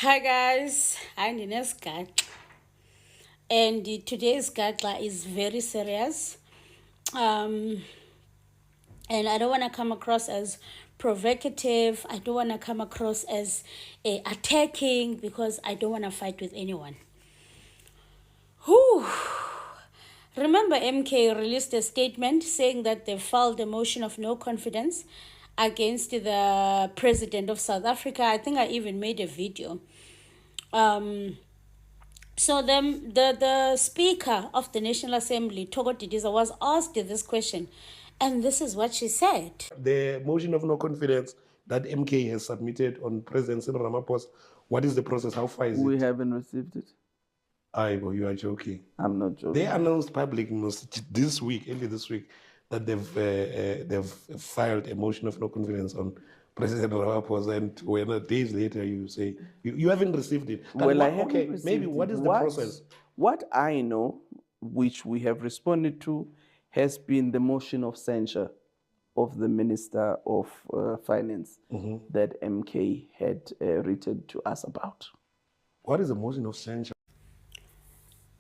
Hi guys, I'm Ines Gatla, and today's Gatla is very serious. And I don't want to come across as provocative. I don't want to come across as attacking because I don't want to fight with anyone. Whew. Remember, MK released a statement saying that they filed a motion of no confidence against the president of South Africa. I think I even made a video. So the Speaker of the National Assembly, Togo Didiza, was asked this question, and this is what she said. The motion of no confidence that MK has submitted on President Cyril Ramaphosa, what is the process? How far is it? We haven't received it. Aibo, you are joking. I'm not joking. They announced public this week, early this week, that they've filed a motion of no confidence on President Ramaphosa, and when days later you say you haven't received it. Well, I haven't received maybe it. what is the process? What I know, which we have responded to, has been the motion of censure of the Minister of Finance that MK had written to us about. What is the motion of censure?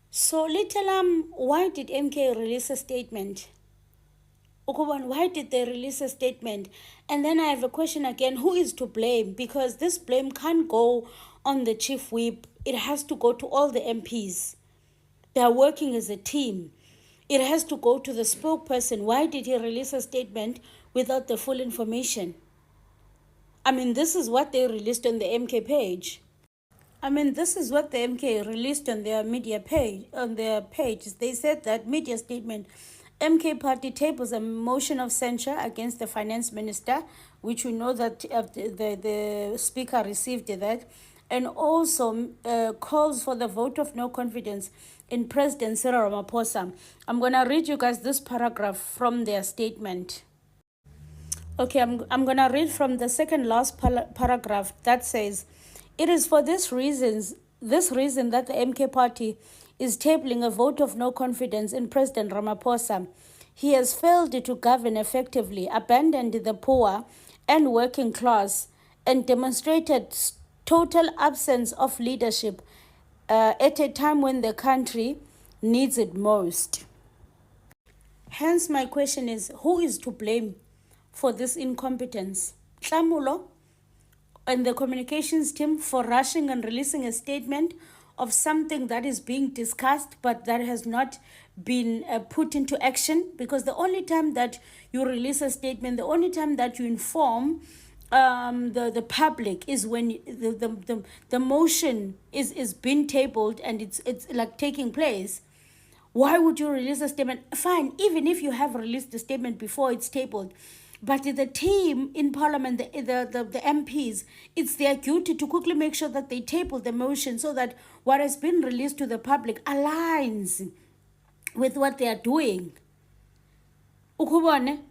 So, little why did MK release a statement? Ukuban, why did they release a statement? And then I have a question again, who is to blame? Because this blame can't go on the chief whip. It has to go to all the MPs. They are working as a team. It has to go to the spokesperson. Why did he release a statement without the full information? I mean, this is what they released on the MK page. This is what the MK released on their media page. On their page, they said that media statement: MK party tables a motion of censure against the finance minister, which we know that the speaker received that, and also calls for the vote of no confidence in President Cyril Ramaphosa. I'm gonna read you guys this paragraph from their statement. Okay, I'm gonna read from the second last paragraph that says, "It is for this reason that the MK party is tabling a vote of no confidence in President Ramaphosa. He has failed to govern effectively, abandoned the poor and working class, and demonstrated total absence of leadership at a time when the country needs it most." Hence, my question is, who is to blame for this incompetence? Tlamulo and the communications team for rushing and releasing a statement of something that is being discussed but that has not been put into action, because the only time that you release a statement, the only time that you inform the public is when the motion is being tabled and it's like taking place. Why would you release a statement? Fine, even if you have released the statement before it's tabled, but the team in parliament, the MPs, it's their duty to quickly make sure that they table the motion so that what has been released to the public aligns with what they are doing.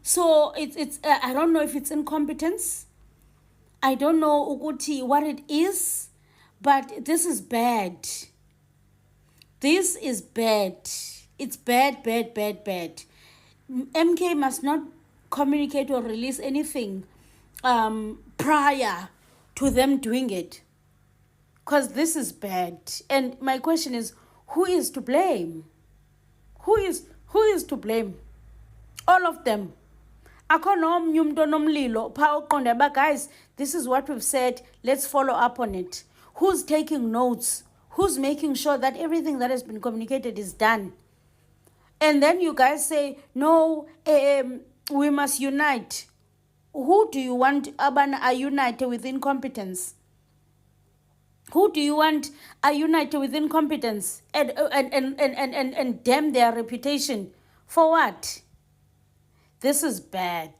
So it's I don't know if it's incompetence. I don't know Uthi what it is, but this is bad. This is bad. It's bad. MK must not communicate or release anything prior to them doing it, because this is bad. And my question is, who is to blame? Who is to blame? All of them. Guys, this is what we've said, let's follow up on it. Who's taking notes? Who's making sure that everything that has been communicated is done? And then you guys say, no, we must unite. Who do you want are united with incompetence? Who do you want are united with incompetence and damn their reputation? For what? This is bad.